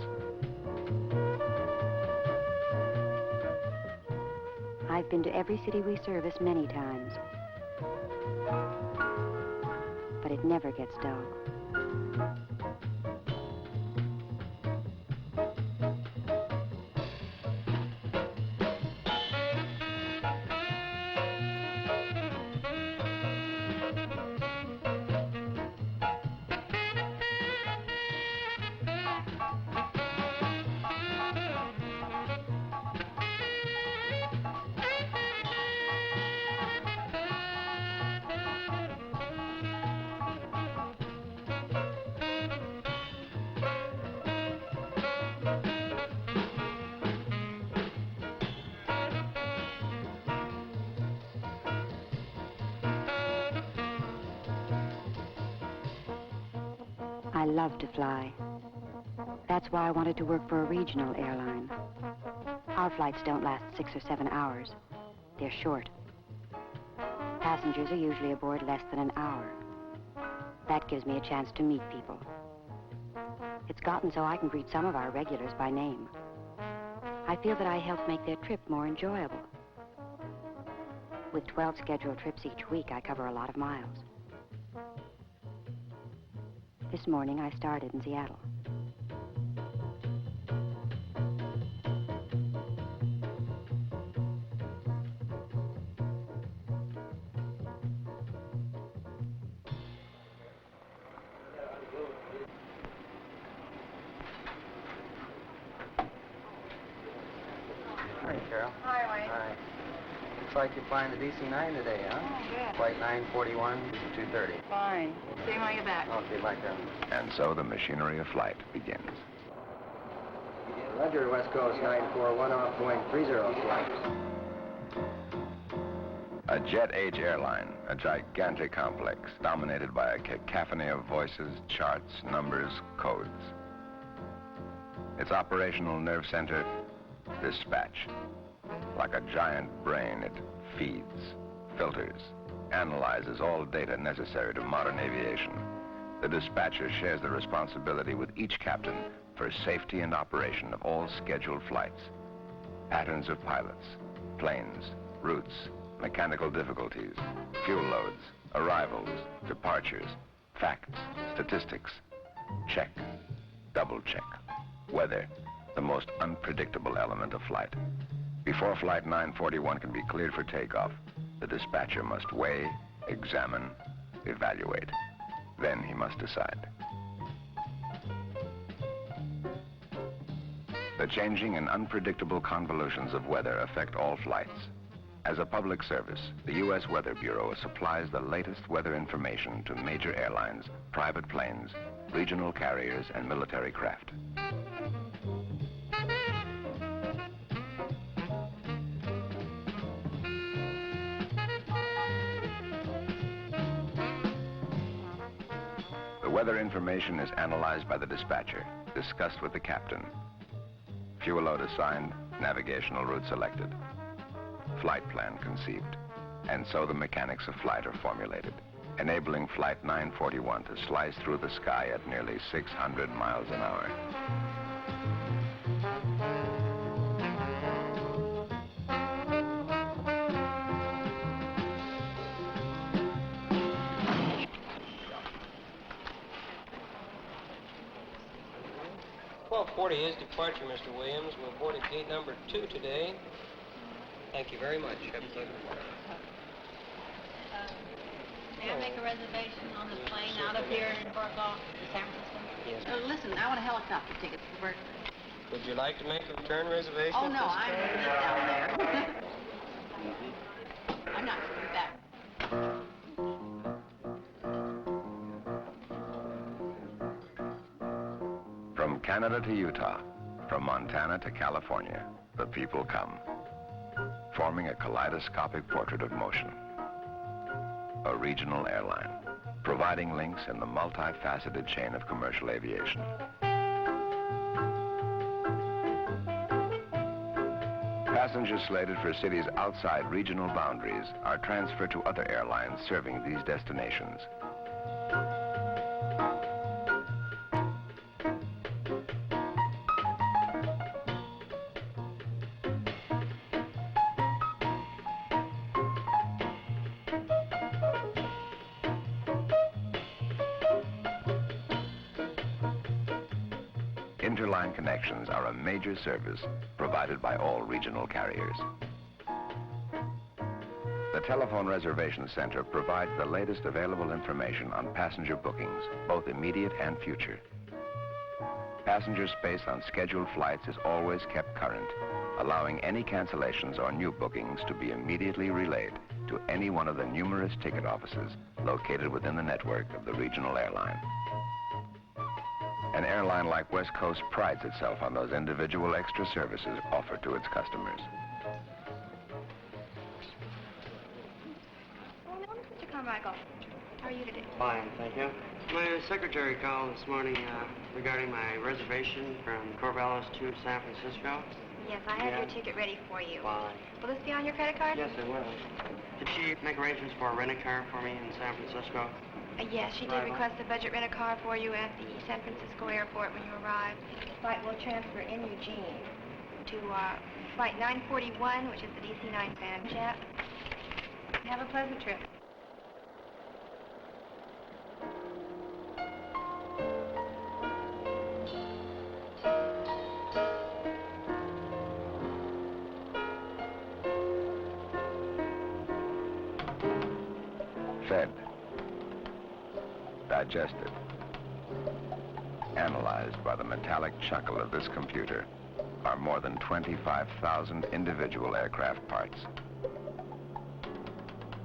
I've been to every city we service many times, but it never gets dull. I love to fly. That's why I wanted to work for a regional airline. Our flights don't last 6 or 7 hours. They're short. Passengers are usually aboard less than an hour. That gives me a chance to meet people. It's gotten so I can greet some of our regulars by name. I feel that I help make their trip more enjoyable. With 12 scheduled trips each week, I cover a lot of miles. This morning, I started in Seattle. Hi, Carol. Hi, Wayne. Hi. Looks like you're flying the DC-9 today, huh? Oh, good. Flight 941 to 2:30. Fine. See you when I get back. Okay, bye, Carol. And so the machinery of flight begins. Roger, West Coast 941 off Boeing 30 flight. A jet-age airline, a gigantic complex dominated by a cacophony of voices, charts, numbers, codes. Its operational nerve center, dispatch. Like a giant brain, it feeds, filters, analyzes all data necessary to modern aviation. The dispatcher shares the responsibility with each captain for safety and operation of all scheduled flights. Patterns of pilots, planes, routes, mechanical difficulties, fuel loads, arrivals, departures, facts, statistics. Check. Double check. Weather, the most unpredictable element of flight. Before Flight 941 can be cleared for takeoff, the dispatcher must weigh, examine, evaluate. Then he must decide. The changing and unpredictable convolutions of weather affect all flights. As a public service, the U.S. Weather Bureau supplies the latest weather information to major airlines, private planes, regional carriers, and military craft. The weather information is analyzed by the dispatcher, discussed with the captain. Fuel load assigned, navigational route selected. Flight plan conceived. And so the mechanics of flight are formulated, enabling Flight 941 to slice through the sky at nearly 600 miles an hour. Is departure, Mr. Williams. We'll board at gate number 2 today. Thank you very much. Have a pleasure. May I make a reservation on the plane out of here and work off to San Francisco? Yes. Listen, I want a helicopter ticket for Berkeley. Would you like to make a return reservation? Oh, no, I'm going to live down there. I'm not coming back. From Canada to Utah, from Montana to California, the people come, forming a kaleidoscopic portrait of motion. A regional airline, providing links in the multifaceted chain of commercial aviation. Passengers slated for cities outside regional boundaries are transferred to other airlines serving these destinations. Interline connections are a major service provided by all regional carriers. The Telephone Reservation Center provides the latest available information on passenger bookings, both immediate and future. Passenger space on scheduled flights is always kept current, allowing any cancellations or new bookings to be immediately relayed to any one of the numerous ticket offices located within the network of the regional airline. An airline like West Coast prides itself on those individual extra services offered to its customers. Mr. Carmichael, how are you today? Fine, thank you. My secretary called this morning regarding my reservation from Corvallis to San Francisco. Yes, I have your ticket ready for you. Fine. Will this be on your credit card? Yes, it will. Did she make arrangements for a rent-a-car for me in San Francisco? Yes, she did request a budget rent-a-car for you at the San Francisco airport when you arrived. The flight will transfer in Eugene to Flight 941, which is the DC-9 fan jet. Have a pleasant trip. Fed, digested, analyzed by the metallic chuckle of this computer are more than 25,000 individual aircraft parts.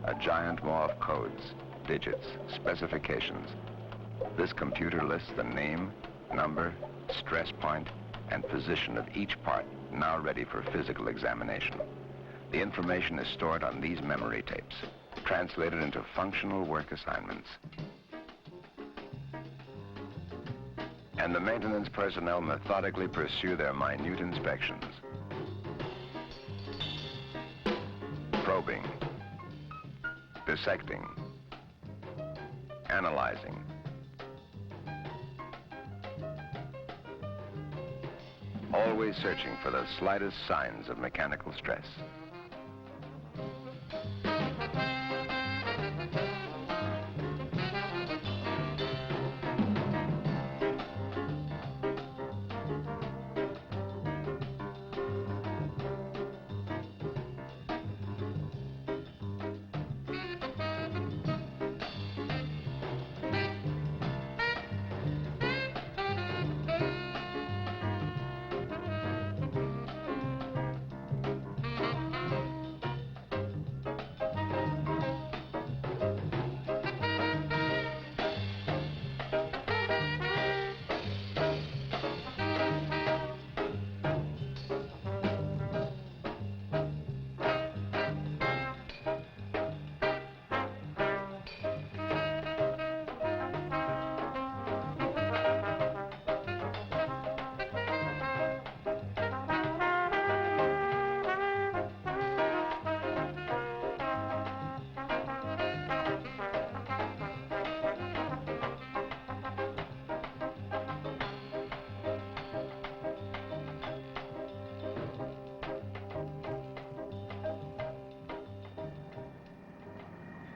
A giant maw of codes, digits, specifications. This computer lists the name, number, stress point, and position of each part now ready for physical examination. The information is stored on these memory tapes, translated into functional work assignments. And the maintenance personnel methodically pursue their minute inspections. Probing, dissecting, analyzing. Always searching for the slightest signs of mechanical stress.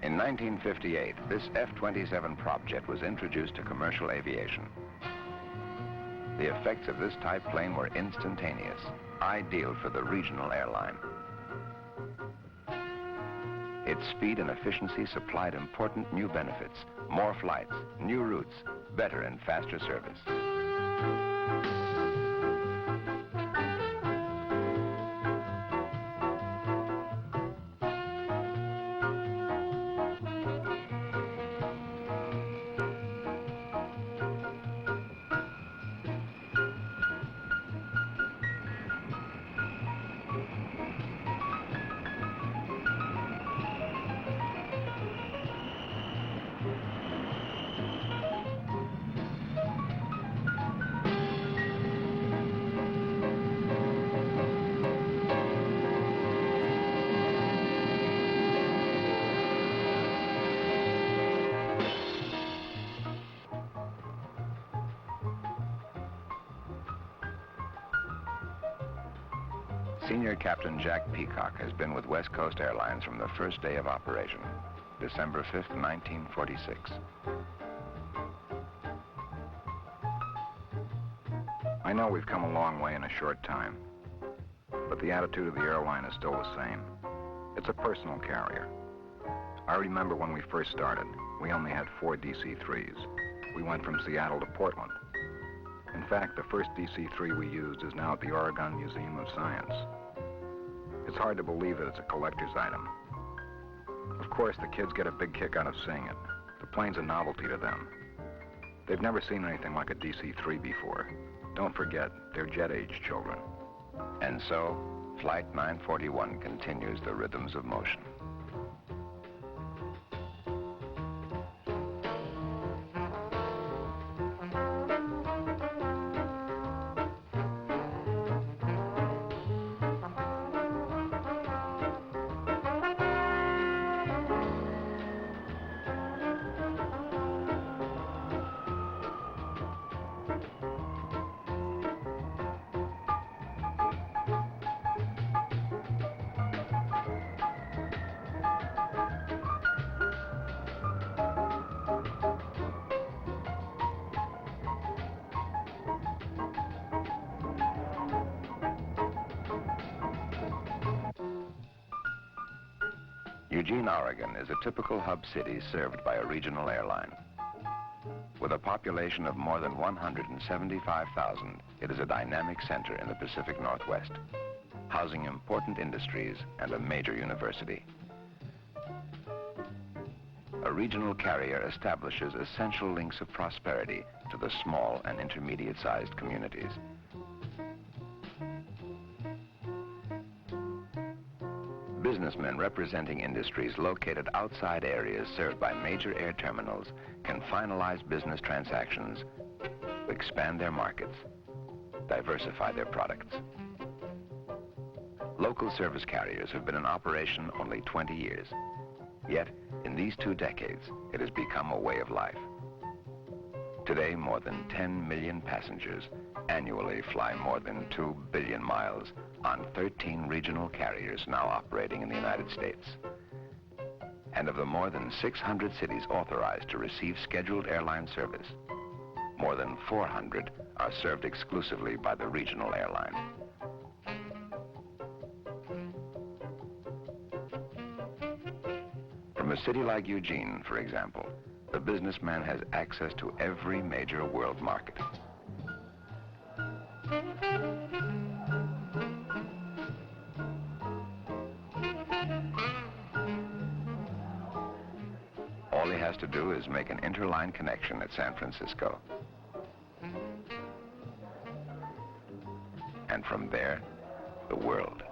In 1958, this F-27 prop jet was introduced to commercial aviation. The effects of this type plane were instantaneous, ideal for the regional airline. Its speed and efficiency supplied important new benefits, more flights, new routes, better and faster service. Senior Captain Jack Peacock has been with West Coast Airlines from the first day of operation, December 5th, 1946. I know we've come a long way in a short time, but the attitude of the airline is still the same. It's a personal carrier. I remember when we first started, we only had 4 DC-3s. We went from Seattle to Portland. In fact, the first DC-3 we used is now at the Oregon Museum of Science. It's hard to believe that it's a collector's item. Of course, the kids get a big kick out of seeing it. The plane's a novelty to them. They've never seen anything like a DC-3 before. Don't forget, they're jet-age children. And so, Flight 941 continues the rhythms of motion. Eugene, Oregon is a typical hub city served by a regional airline. With a population of more than 175,000, it is a dynamic center in the Pacific Northwest, housing important industries and a major university. A regional carrier establishes essential links of prosperity to the small and intermediate-sized communities. Businessmen representing industries located outside areas served by major air terminals can finalize business transactions, expand their markets, diversify their products. Local service carriers have been in operation only 20 years. Yet, in these 2 decades, it has become a way of life. Today, more than 10 million passengers annually fly more than 2 billion miles on 13 regional carriers now operating in the United States. And of the more than 600 cities authorized to receive scheduled airline service, more than 400 are served exclusively by the regional airline. From a city like Eugene, for example, the businessman has access to every major world market. All he has to do is make an interline connection at San Francisco. And from there, the world.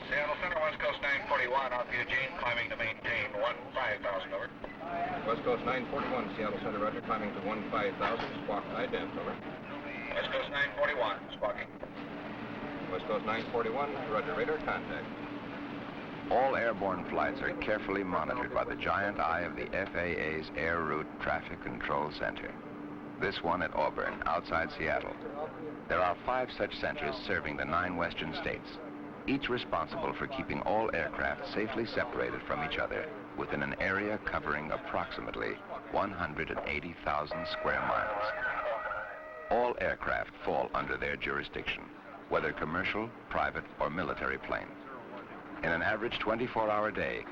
Seattle Center, West Coast 941, off Eugene, climbing to maintain 15,000, over. West Coast 941, Seattle Center, roger, climbing to 15,000, squawk ident, over. West Coast 941, squawking. West Coast 941, roger, radar contact. All airborne flights are carefully monitored by the giant eye of the FAA's Air Route Traffic Control Center. This one at Auburn, outside Seattle. There are 5 such centers serving the 9 western states, each responsible for keeping all aircraft safely separated from each other within an area covering approximately 180,000 square miles. All aircraft fall under their jurisdiction, whether commercial, private, or military plane. In an average 24-hour day,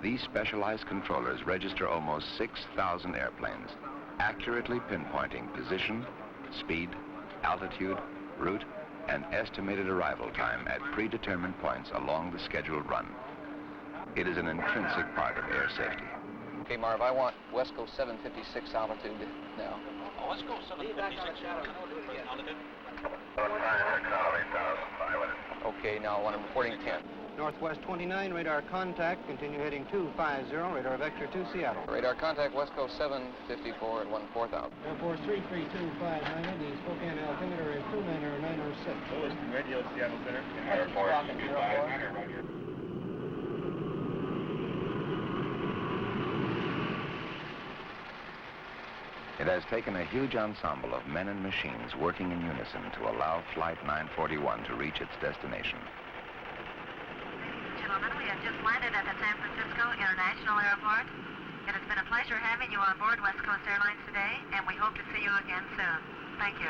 these specialized controllers register almost 6,000 airplanes, accurately pinpointing position, speed, altitude, route, and estimated arrival time at predetermined points along the scheduled run. It is an intrinsic part of air safety. Okay, Marv, I want West Coast 756 altitude now. West Coast 756, altitude. Okay, now when I'm reporting 10. Northwest 29, radar contact. Continue heading 250, radar vector to Seattle. Radar contact West Coast 754 at 14,000. Airport 33259, the Spokane altimeter is 290,906. Lewiston, radio Seattle Center. Airport 254. It has taken a huge ensemble of men and machines working in unison to allow Flight 941 to reach its destination. Gentlemen, we have just landed at the San Francisco International Airport. It has been a pleasure having you on board West Coast Airlines today, and we hope to see you again soon. Thank you.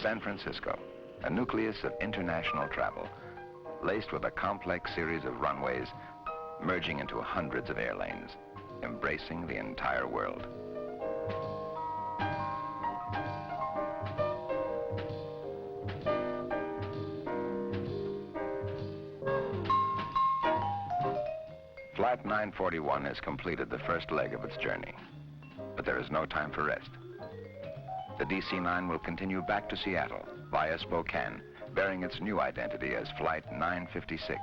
San Francisco, a nucleus of international travel, laced with a complex series of runways, merging into hundreds of airlanes, embracing the entire world. Flight 941 has completed the first leg of its journey, but there is no time for rest. The DC-9 will continue back to Seattle via Spokane, bearing its new identity as Flight 956.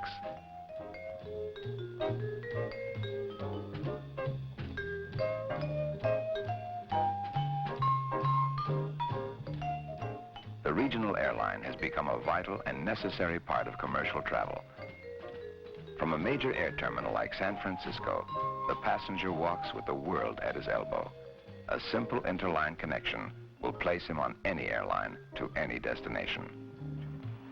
The regional airline has become a vital and necessary part of commercial travel. From a major air terminal like San Francisco, the passenger walks with the world at his elbow. A simple interline connection will place him on any airline to any destination.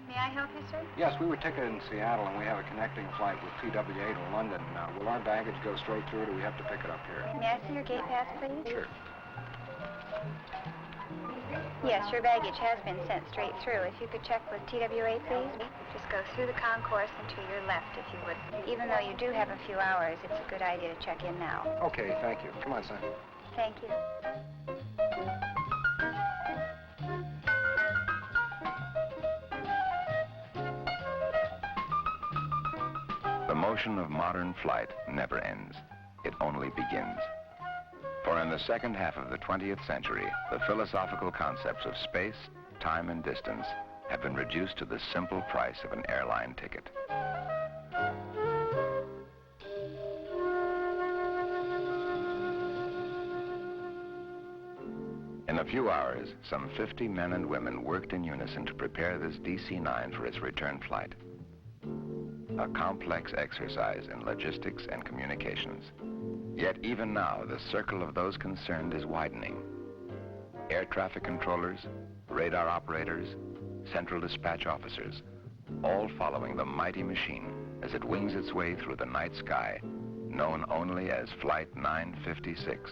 May I help you, sir? Yes, we were ticketed in Seattle, and we have a connecting flight with TWA to London. Will our baggage go straight through, or do we have to pick it up here? May I see your gate pass, please? Sure. Yes, your baggage has been sent straight through. If you could check with TWA, please. Just go through the concourse and to your left, if you would. Even though you do have a few hours, it's a good idea to check in now. Okay, thank you. Come on, son. Thank you. The motion of modern flight never ends. It only begins. For in the second half of the 20th century, the philosophical concepts of space, time, and distance have been reduced to the simple price of an airline ticket. In a few hours, some 50 men and women worked in unison to prepare this DC-9 for its return flight. A complex exercise in logistics and communications. Yet even now, the circle of those concerned is widening. Air traffic controllers, radar operators, central dispatch officers, all following the mighty machine as it wings its way through the night sky, known only as Flight 956.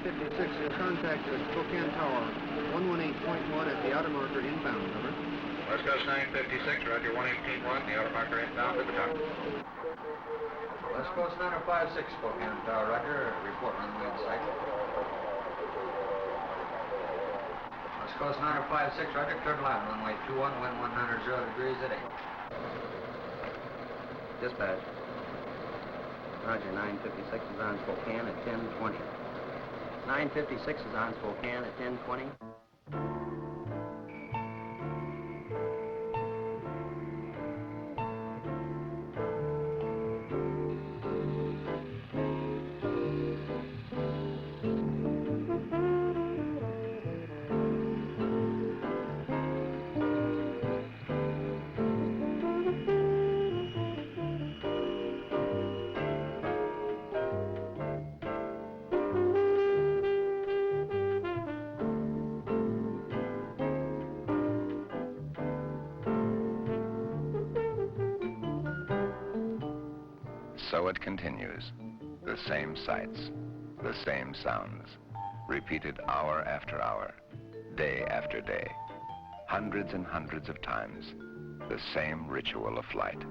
956, your contact is Spokane Tower, 118.1 at the outer marker inbound, over. West Coast 956, Roger, 118.1, the outer marker inbound to the tower. West Coast 956, Spokane Tower, Roger. Report runway in sight. West Coast 956, Roger. Clear to land, runway 21, wind 190 degrees at 8. Dispatch. Roger, 956 is on Spokane at 10:20. 956 is on Spokane at 10:20. So it continues. The same sights, the same sounds, repeated hour after hour, day after day, hundreds and hundreds of times, the same ritual of flight,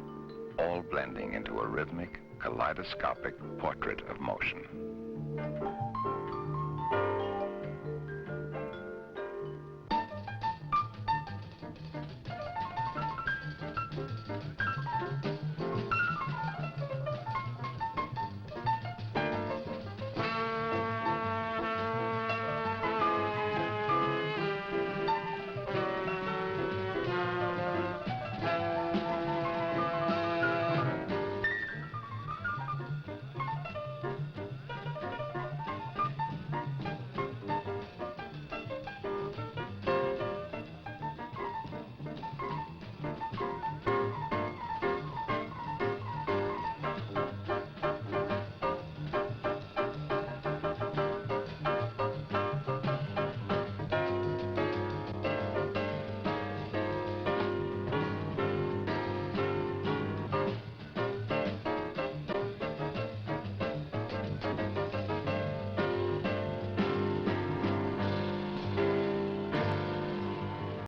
all blending into a rhythmic, kaleidoscopic portrait of motion.